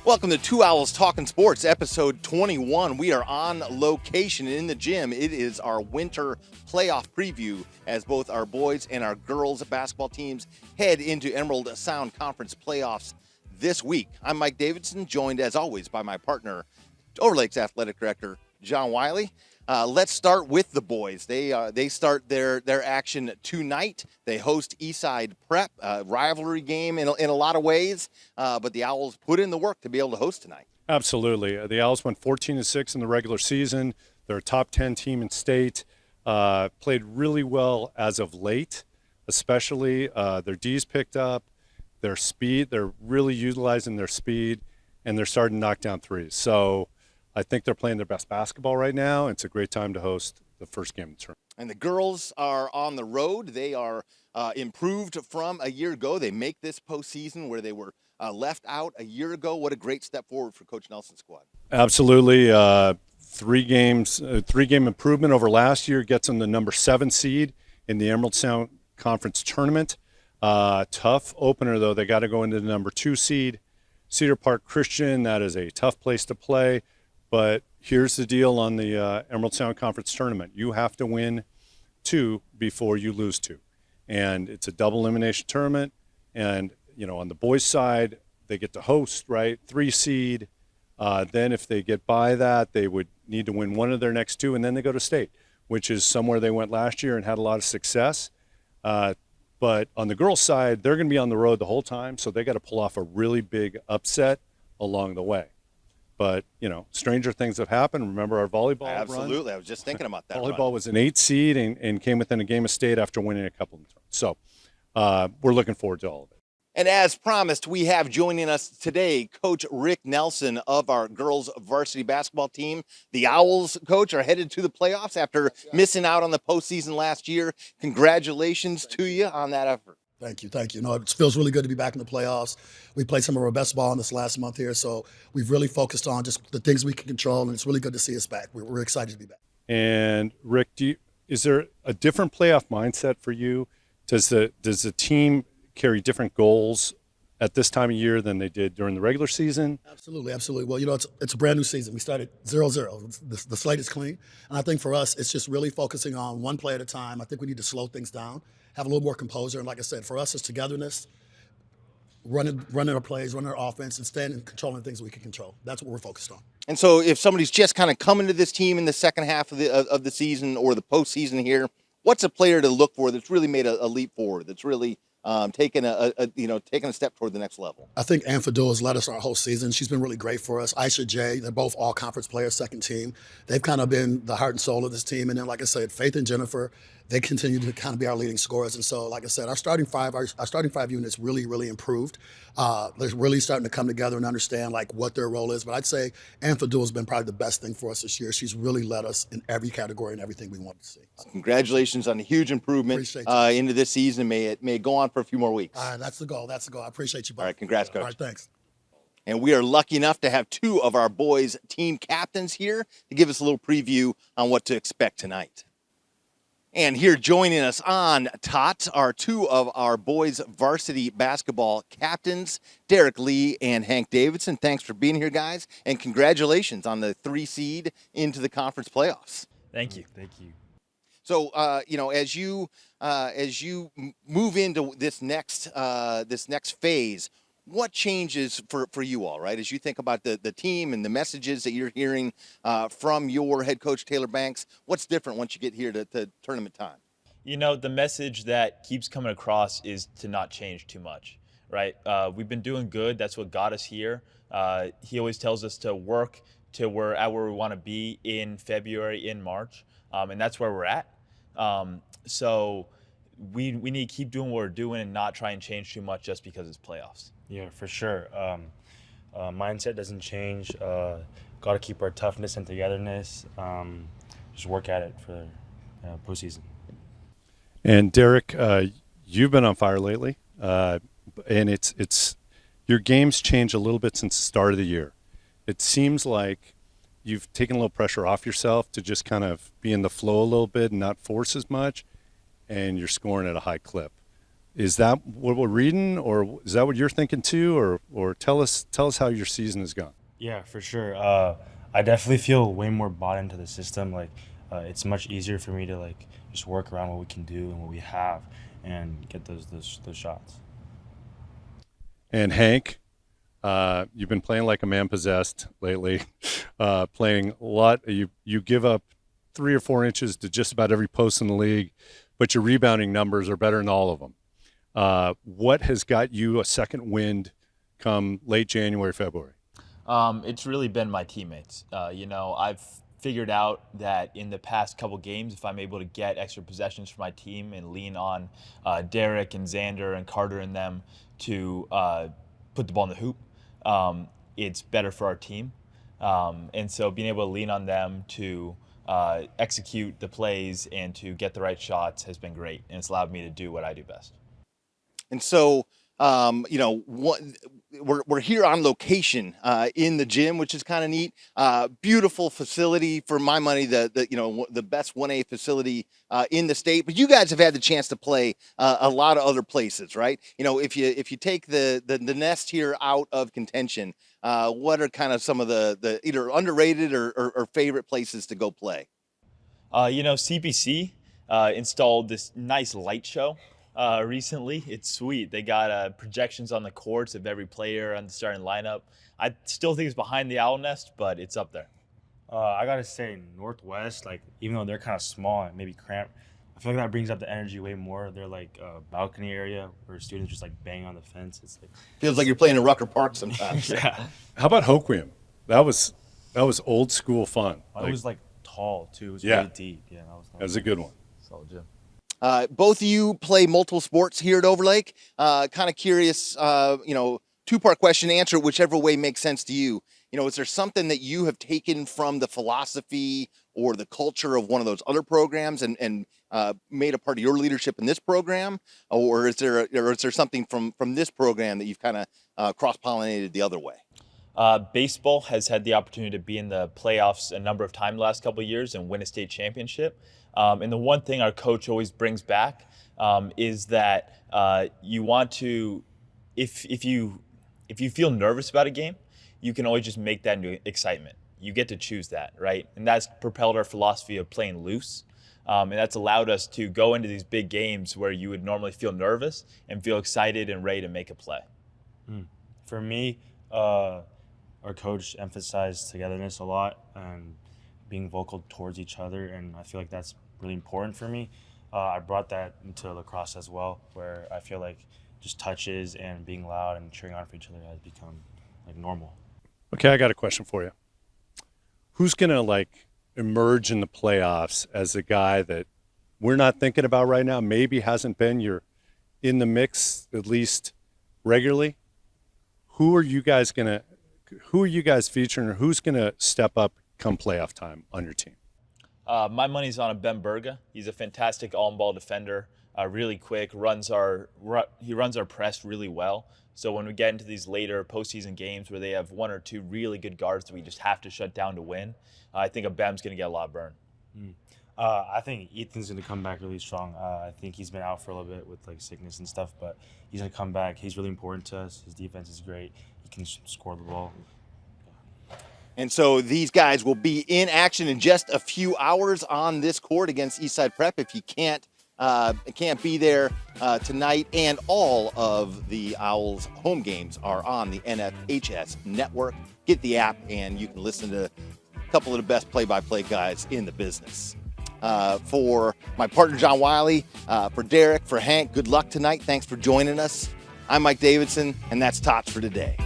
Welcome to Two Owls Talking Sports, episode 21. We are on location in the gym. It is our winter playoff preview as both our boys and our girls basketball teams head into Emerald Sound Conference playoffs this week. I'm Mike Davidson, joined as always by my partner, Overlake's athletic director, John Wiley. Let's start with the boys. They start their action tonight. They host Eastside Prep, rivalry game in a lot of ways, but the Owls put in the work to be able to host tonight. Absolutely. The Owls went 14-6 in the regular season. They're a top 10 team in state. Played really well as of late, especially their D's picked up, their speed. They're really utilizing their speed, and they're starting to knock down threes. So I think they're playing their best basketball right now. It's a great time to host the first game of the tournament. And the girls are on the road. They are improved from a year ago. They make this postseason where they were left out a year ago. What a great step forward for Coach Nelson's squad. Absolutely. Three-game improvement over last year gets them the number 7 seed in the Emerald Sound Conference tournament. Tough opener, though. They got to go into the number 2 seed. Cedar Park Christian, that is a tough place to play. But here's the deal on the Emerald Sound Conference tournament. You have to win 2 before you lose 2. And it's a double elimination tournament. And, on the boys' side, they get to host, right? 3 seed. Then if they get by that, they would need to win one of their next 2, and then they go to state, which is somewhere they went last year and had a lot of success. But on the girls' side, they're going to be on the road the whole time, so they got to pull off a really big upset along the way. But, stranger things have happened. Remember our volleyball Absolutely. run? I was just thinking about that. Volleyball was an 8 seed and came within a game of state after winning a couple of them. So we're looking forward to all of it. And as promised, we have joining us today Coach Rick Nelson of our girls varsity basketball team. The Owls, Coach, are headed to the playoffs after missing out on the postseason last year. Congratulations to you on that effort. Thank you. It feels really good to be back in the playoffs. We played some of our best ball in this last month here, so we've really focused on just the things we can control, and it's really good to see us back. We're excited to be back. And Rick, is there a different playoff mindset for you? Does the team carry different goals at this time of year than they did during the regular season? Absolutely. Well, it's a brand new season. We started 0-0. The slate is clean. And I think for us, it's just really focusing on one play at a time. I think we need to slow things down, have a little more composure. And like I said, for us, it's togetherness, running our plays, running our offense, and staying and controlling things we can control. That's what we're focused on. And so if somebody's just kind of coming to this team in the second half of the season or the postseason here, what's a player to look for that's really made a leap forward, that's really taking a step toward the next level? I think Ann Fadul has led us our whole season. She's been really great for us. Aisha J, they're both all conference players, second team. They've kind of been the heart and soul of this team. And then, like I said, Faith and Jennifer, they continue to kind of be our leading scorers. And so, like I said, our starting five units really, really improved. They're really starting to come together and understand what their role is. But I'd say Ann Fadul has been probably the best thing for us this year. She's really led us in every category and everything we wanted to see. Congratulations on a huge improvement into this season. May it go on for a few more weeks. All right, that's the goal. I appreciate you, buddy. All right, congrats, Coach. All right, thanks. And we are lucky enough to have 2 of our boys' team captains here to give us a little preview on what to expect tonight. And here joining us on TOTS are 2 of our boys' varsity basketball captains, Derek Lee and Hank Davidson. Thanks for being here, guys, and congratulations on the 3 seed into the conference playoffs. Thank you. So, as you move into this next phase, what changes for you all, right? As you think about the team and the messages that you're hearing from your head coach, Taylor Banks, what's different once you get here to tournament time? The message that keeps coming across is to not change too much, right? We've been doing good. That's what got us here. He always tells us to work to where we want to be in February, in March, and that's where we're at. So we need to keep doing what we're doing and not try and change too much just because it's playoffs. Yeah, for sure. Mindset doesn't change. Got to keep our toughness and togetherness. Just work at it for postseason. And Derek, you've been on fire lately, and it's your game's changed a little bit since the start of the year. It seems like you've taken a little pressure off yourself to just kind of be in the flow a little bit and not force as much, and you're scoring at a high clip. Is that what we're reading, or is that what you're thinking too, or tell us how your season has gone? Yeah, for sure. I definitely feel way more bought into the system. Like, it's much easier for me to like just work around what we can do and what we have, and get those shots. And Hank, you've been playing like a man possessed lately, playing a lot. You give up 3 or 4 inches to just about every post in the league, but your rebounding numbers are better than all of them. What has got you a second wind come late January, February? It's really been my teammates. I've figured out that in the past couple games, if I'm able to get extra possessions for my team and lean on Derek and Xander and Carter and them to put the ball in the hoop, it's better for our team. And so being able to lean on them to execute the plays and to get the right shots has been great, and it's allowed me to do what I do best. And so, we're here on location in the gym, which is kind of neat. Beautiful facility for my money, the best 1A facility in the state. But you guys have had the chance to play a lot of other places, right? If you take the nest here out of contention, what are kind of some of the either underrated or favorite places to go play? CBC installed this nice light show recently. It's sweet. They got projections on the courts of every player on the starting lineup. I still think it's behind the Owl Nest, but it's up there. I gotta say, Northwest, like, even though they're kind of small and maybe cramped, I feel like that brings up the energy way more. They're like a balcony area where students just like bang on the fence. It's like Feels like you're playing in Rucker Park sometimes. yeah. How about Hoquiam? That was old school fun. It was like tall too. It was Yeah. really deep. Yeah, That was a good one. Solid gym. Both of you play multiple sports here at Overlake. Kind of curious, two-part question, answer whichever way makes sense to you. Is there something that you have taken from the philosophy or the culture of one of those other programs and made a part of your leadership in this program? Or is there something from this program that you've kind of cross-pollinated the other way? Baseball has had the opportunity to be in the playoffs a number of times the last couple of years and win a state championship. And the one thing our coach always brings back is that you want to, if you feel nervous about a game, you can always just make that into excitement. You get to choose that, right? And that's propelled our philosophy of playing loose. And that's allowed us to go into these big games where you would normally feel nervous and feel excited and ready to make a play. For me, our coach emphasized togetherness a lot and being vocal towards each other, and I feel like that's really important for me. I brought that into lacrosse as well, where I feel like just touches and being loud and cheering on for each other has become like normal. Okay, I got a question for you. Who's gonna emerge in the playoffs as a guy that we're not thinking about right now? Maybe hasn't been. You're in the mix at least regularly. Who are you guys featuring, or who's gonna step up come playoff time on your team? My money's on a Ben Berga. He's a fantastic on-ball defender, really quick, he runs our press really well. So when we get into these later postseason games where they have one or two really good guards that we just have to shut down to win, I think a Bem's going to get a lot of burn. I think Ethan's going to come back really strong. I think he's been out for a little bit with sickness and stuff, but he's going to come back. He's really important to us. His defense is great. He can score the ball. And so these guys will be in action in just a few hours on this court against Eastside Prep. If you can't be there tonight, and all of the Owls home games are on the NFHS network. Get the app and you can listen to a couple of the best play-by-play guys in the business. For my partner John Wiley, for Derek, for Hank, good luck tonight. Thanks for joining us. I'm Mike Davidson, and that's TOTS for today.